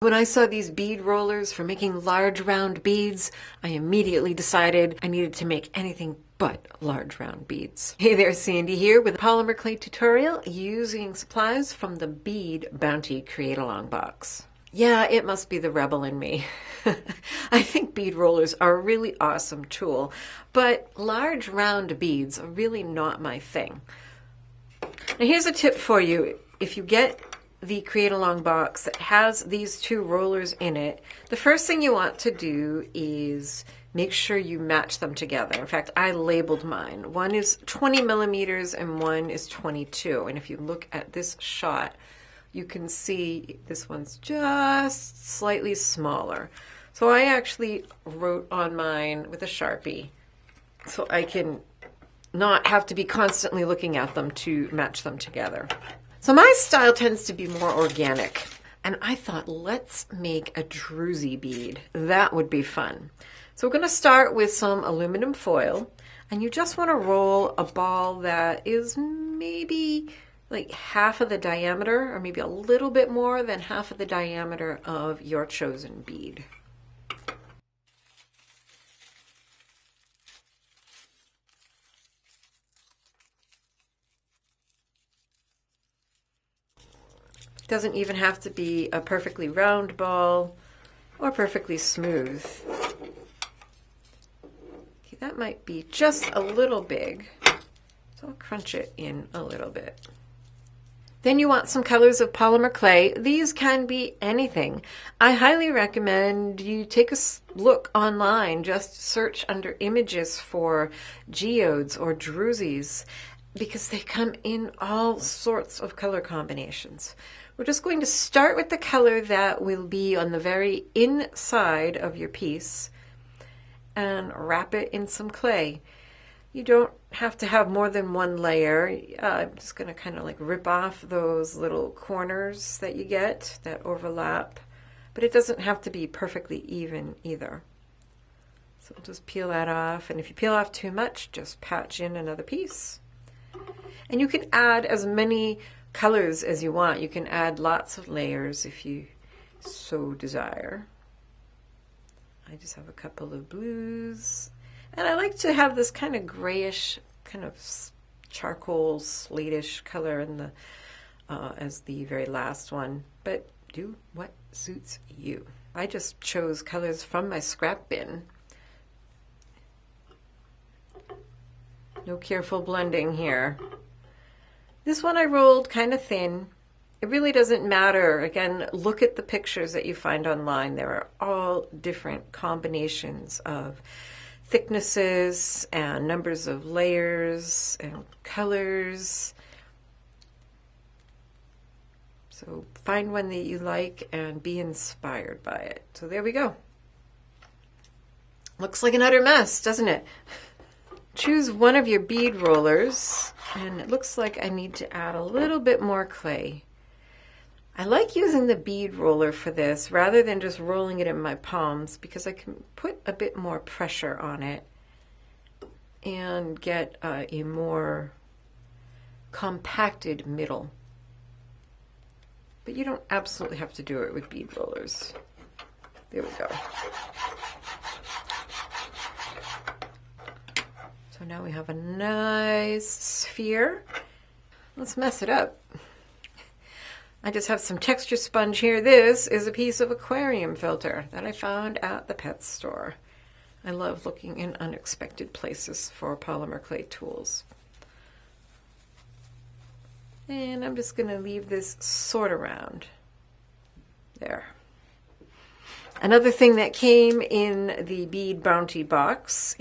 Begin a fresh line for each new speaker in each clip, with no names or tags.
When I saw these bead rollers for making large round beads, I immediately decided I needed to make anything but large round beads. Hey there, Sandy here with a polymer clay tutorial using supplies from the Bead Bounty CreateAlong Box. Yeah, it must be the rebel in me. I think bead rollers are a really awesome tool, but large round beads are really not my thing. Now here's a tip for you. If you get the CreateAlong box that has these two rollers in it, the first thing you want to do is make sure you match them together. In fact, I labeled mine. One is 20 millimeters and one is 22. And if you look at this shot, you can see this one's just slightly smaller. So I actually wrote on mine with a Sharpie so I can not have to be constantly looking at them to match them together. So my style tends to be more organic, and I thought, let's make a druzy bead. That would be fun. So we're going to start with some aluminum foil, and you just want to roll a ball that is maybe like half of the diameter, or maybe a little bit more than half of the diameter of your chosen bead. Doesn't even have to be a perfectly round ball or perfectly smooth. Okay, that might be just a little big, so I'll crunch it in a little bit. Then you want some colors of polymer clay. These can be anything. I highly recommend you take a look online, just search under images for geodes or druzys, because they come in all sorts of color combinations. We're just going to start with the color that will be on the very inside of your piece and wrap it in some clay. You don't have to have more than one layer. I'm just going to kind of like rip off those little corners that you get that overlap, but it doesn't have to be perfectly even either. So we'll just peel that off, and if you peel off too much, just patch in another piece. And you can add as many colors as you want. You can add lots of layers if you so desire. I just have a couple of blues, and I like to have this kind of grayish, kind of charcoal slatish color in the as the very last one, but do what suits you. I just chose colors from my scrap bin. No careful blending here. This one I rolled kind of thin. It really doesn't matter. Again, look at the pictures that you find online. There are all different combinations of thicknesses and numbers of layers and colors. So find one that you like and be inspired by it. So there we go. Looks like an utter mess, doesn't it? Choose one of your bead rollers, and it looks like I need to add a little bit more clay. I like using the bead roller for this rather than just rolling it in my palms, because I can put a bit more pressure on it and get a more compacted middle. But you don't absolutely have to do it with bead rollers. There we go. So now we have a nice sphere. Let's mess it up. I just have some texture sponge here. This is a piece of aquarium filter that I found at the pet store. I love looking in unexpected places for polymer clay tools. And I'm just going to leave this sort of round. There. Another thing that came in the Bead Bounty box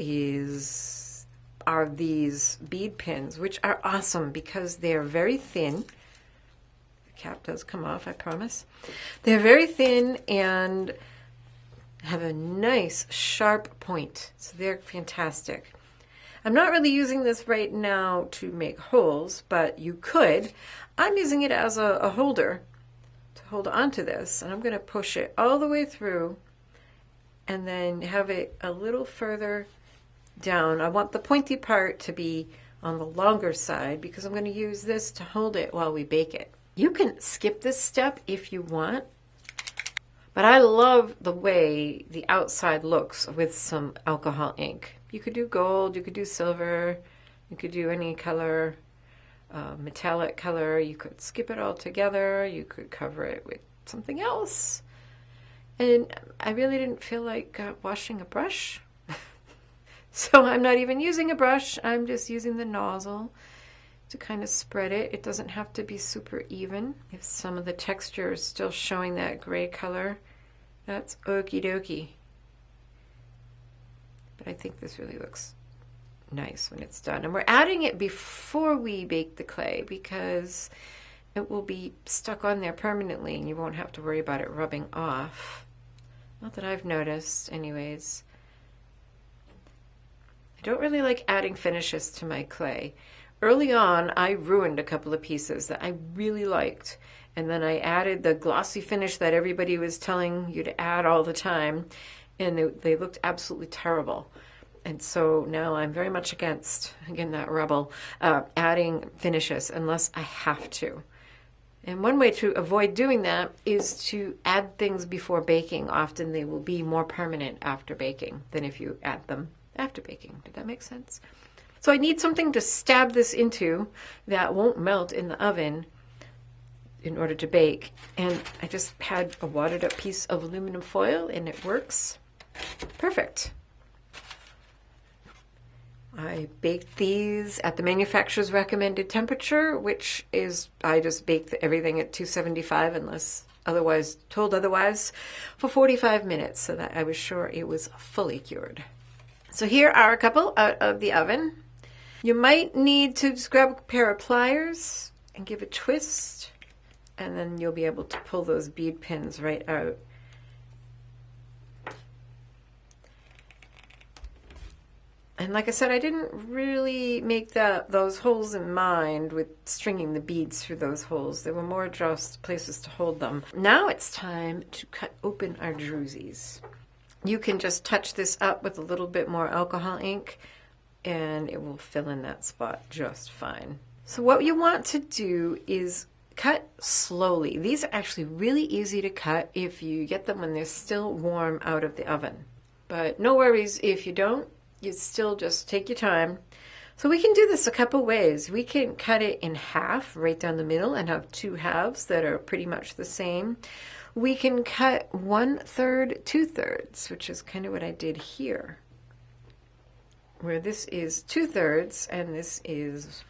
are these bead pins, which are awesome because they're very thin. The cap does come off, I promise. They're very thin and have a nice sharp point, so they're fantastic. I'm not really using this right now to make holes, but you could. I'm using it as a holder to hold onto this, and I'm going to push it all the way through and then have it a little further down. I want the pointy part to be on the longer side because I'm going to use this to hold it while we bake it. You can skip this step if you want, But I love the way the outside looks with some alcohol ink. You could do gold, you could do silver, you could do any color, metallic color. You could skip it all together. You could cover it with something else. And I really didn't feel like washing a brush. So I'm not even using a brush. I'm just using the nozzle to kind of spread it. It doesn't have to be super even. If some of the texture is still showing that gray color, that's okie dokie. But I think this really looks nice when it's done. And we're adding it before we bake the clay because it will be stuck on there permanently and you won't have to worry about it rubbing off. Not that I've noticed anyways. I don't really like adding finishes to my clay. Early on, I ruined a couple of pieces that I really liked. And then I added the glossy finish that everybody was telling you to add all the time. And they looked absolutely terrible. And so now I'm very much against, again, that rebel, adding finishes unless I have to. And one way to avoid doing that is to add things before baking. Often they will be more permanent after baking than if you add them after baking. Did that make sense? So I need something to stab this into that won't melt in the oven in order to bake. And I just had a wadded up piece of aluminum foil and it works perfect. I baked these at the manufacturer's recommended temperature, which is, I just baked everything at 275 unless told otherwise, for 45 minutes so that I was sure it was fully cured. So here are a couple out of the oven. You might need to just grab a pair of pliers and give a twist, and then you'll be able to pull those bead pins right out. And like I said, I didn't really make those holes in mind with stringing the beads through those holes. They were more just places to hold them. Now it's time to cut open our druzies. You can just touch this up with a little bit more alcohol ink and it will fill in that spot just fine. So what you want to do is cut slowly. These are actually really easy to cut if you get them when they're still warm out of the oven. But no worries if you don't. You still just take your time. So we can do this a couple ways. We can cut it in half right down the middle and have two halves that are pretty much the same. We can cut 1/3, 2/3, which is kind of what I did here, where this is 2/3 and this is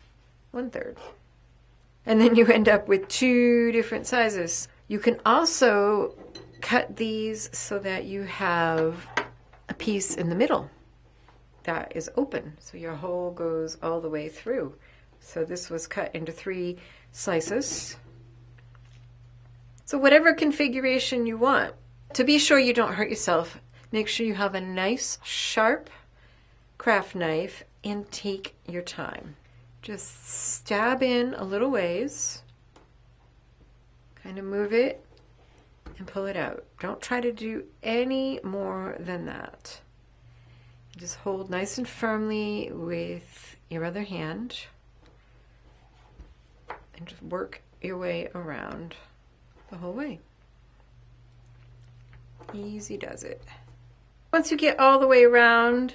1/3. And then you end up with two different sizes. You can also cut these so that you have a piece in the middle that is open, so your hole goes all the way through. So this was cut into 3 slices. So whatever configuration you want. To be sure you don't hurt yourself, make sure you have a nice sharp craft knife and take your time. Just stab in a little ways, kind of move it and pull it out. Don't try to do any more than that. Just hold nice and firmly with your other hand and just work your way around the whole way. Easy does it. Once you get all the way around,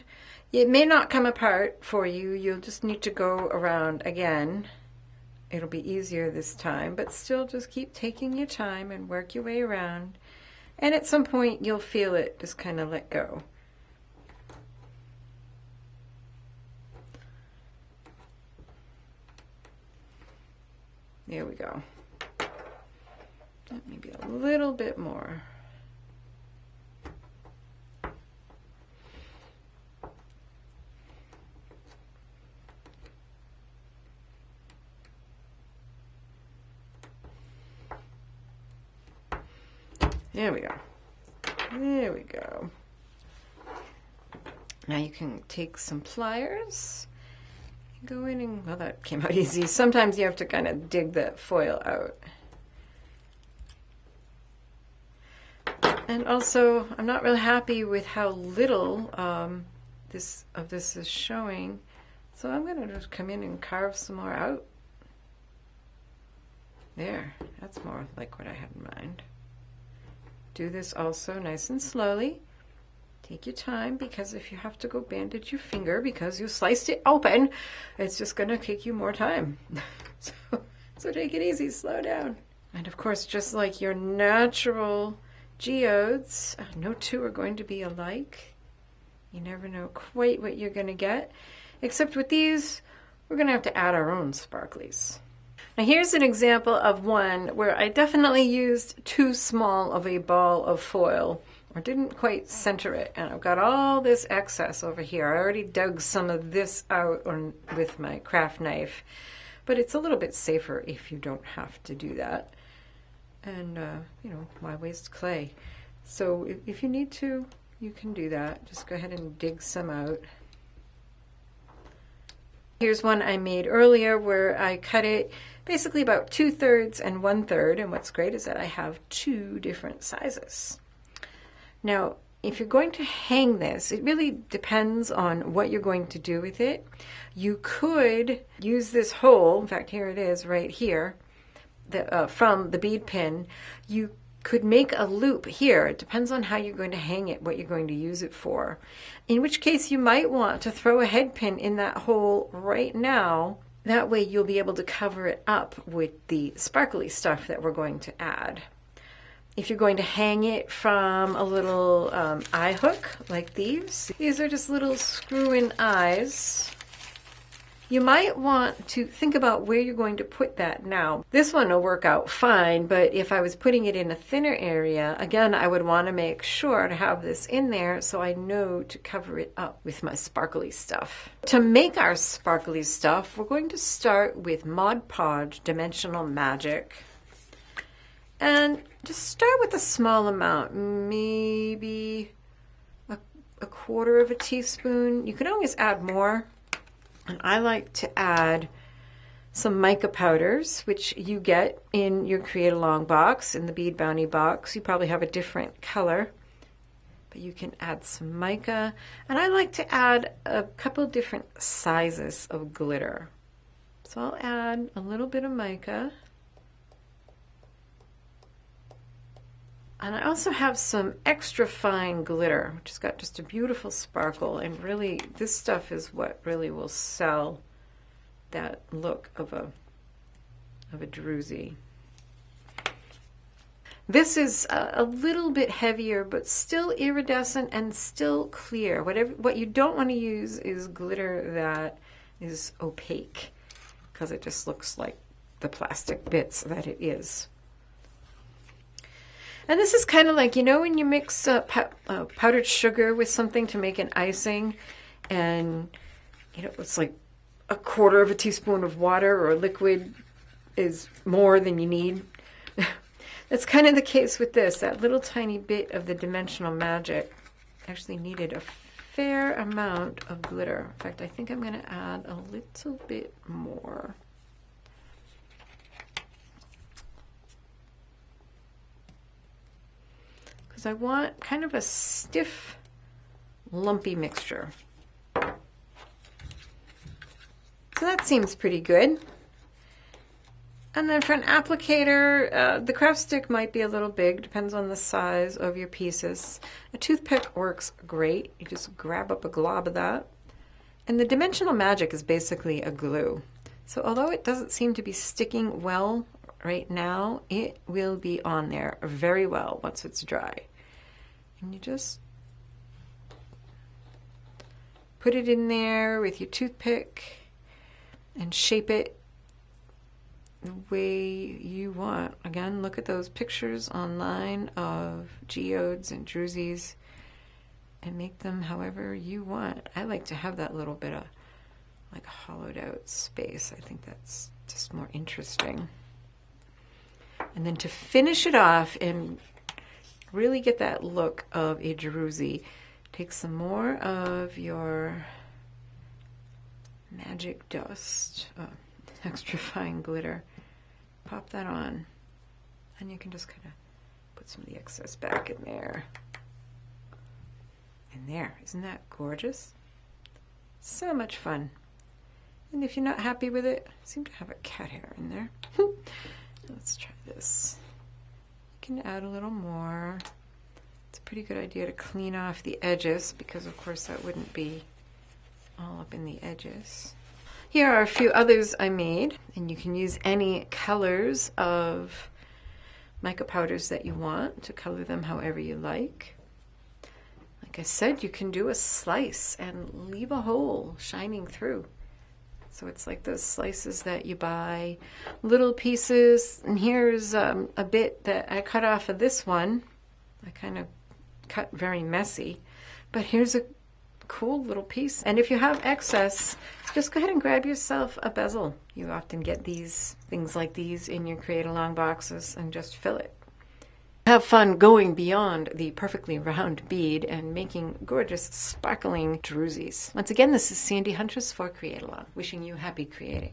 it may not come apart for you. You'll just need to go around again. It'll be easier this time, but still just keep taking your time and work your way around. And at some point you'll feel it just kind of let go. There we go. Maybe a little bit more. There we go. There we go. Now you can take some pliers. Go in and, well, that came out easy. Sometimes you have to kind of dig the foil out. And also, I'm not real happy with how little this is showing. So I'm going to just come in and carve some more out. There, that's more like what I had in mind. Do this also nice and slowly. Take your time, because if you have to go bandage your finger because you sliced it open, it's just going to take you more time. So take it easy, slow down. And of course, just like your natural geodes, no two are going to be alike. You never know quite what you're going to get. Except with these, we're going to have to add our own sparklies. Now here's an example of one where I definitely used too small of a ball of foil, or didn't quite center it, and I've got all this excess over here. I already dug some of this out with my craft knife, but it's a little bit safer if you don't have to do that. And, you know, why waste clay? So if you need to, you can do that. Just go ahead and dig some out. Here's one I made earlier where I cut it basically about 2/3 and 1/3, and what's great is that I have two different sizes. Now, if you're going to hang this, it really depends on what you're going to do with it. You could use this hole, in fact, here it is right here, from the bead pin. You could make a loop here. It depends on how you're going to hang it, what you're going to use it for. In which case, you might want to throw a head pin in that hole right now. That way, you'll be able to cover it up with the sparkly stuff that we're going to add. If you're going to hang it from a little eye hook like these are just little screw-in eyes. You might want to think about where you're going to put that now. This one will work out fine, but if I was putting it in a thinner area, again, I would want to make sure to have this in there so I know to cover it up with my sparkly stuff. To make our sparkly stuff, we're going to start with Mod Podge Dimensional Magic. And just start with a small amount, maybe a 1/4 of a teaspoon. You can always add more. And I like to add some mica powders, which you get in your CreateAlong box, in the Bead Bounty box. You probably have a different color, but you can add some mica. And I like to add a couple different sizes of glitter. So I'll add a little bit of mica. And I also have some extra fine glitter, which has got just a beautiful sparkle. And really, this stuff is what really will sell that look of a druzy. This is a little bit heavier, but still iridescent and still clear. What you don't want to use is glitter that is opaque, because it just looks like the plastic bits that it is. And this is kind of like, you know, when you mix powdered sugar with something to make an icing, and, you know, it's like a 1/4 of a teaspoon of water or liquid is more than you need. That's kind of the case with this. That little tiny bit of the Dimensional Magic actually needed a fair amount of glitter. In fact, I think I'm going to add a little bit more. I want kind of a stiff, lumpy mixture. So that seems pretty good. And then for an applicator, the craft stick might be a little big, depends on the size of your pieces. A toothpick works great. You just grab up a glob of that. And the Dimensional Magic is basically a glue. So although it doesn't seem to be sticking well right now, it will be on there very well once it's dry. And you just put it in there with your toothpick and shape it the way you want. Again, look at those pictures online of geodes and druzys and make them however you want. I like to have that little bit of like hollowed out space. I think that's just more interesting. And then to finish it off and really get that look of a druzy, take some more of your magic dust, extra fine glitter, pop that on, and you can just kind of put some of the excess back in there. And there, isn't that gorgeous? So much fun. And if you're not happy with it, I seem to have a cat hair in there. Let's try this. You can add a little more. pretty good idea to clean off the edges because of course that wouldn't be all up in the edges. Here are a few others I made, and you can use any colors of mica powders that you want to color them however you like. Like I said, you can do a slice and leave a hole shining through. So it's like those slices that you buy, little pieces. And here's a bit that I cut off of this one. I kind of cut very messy, but here's a cool little piece. And if you have excess, just go ahead and grab yourself a bezel. You often get these things like these in your CreateAlong boxes and just fill it. Have fun going beyond the perfectly round bead and making gorgeous sparkling druzies. Once again, this is Sandy Huntress for CreateAlong, wishing you happy creating.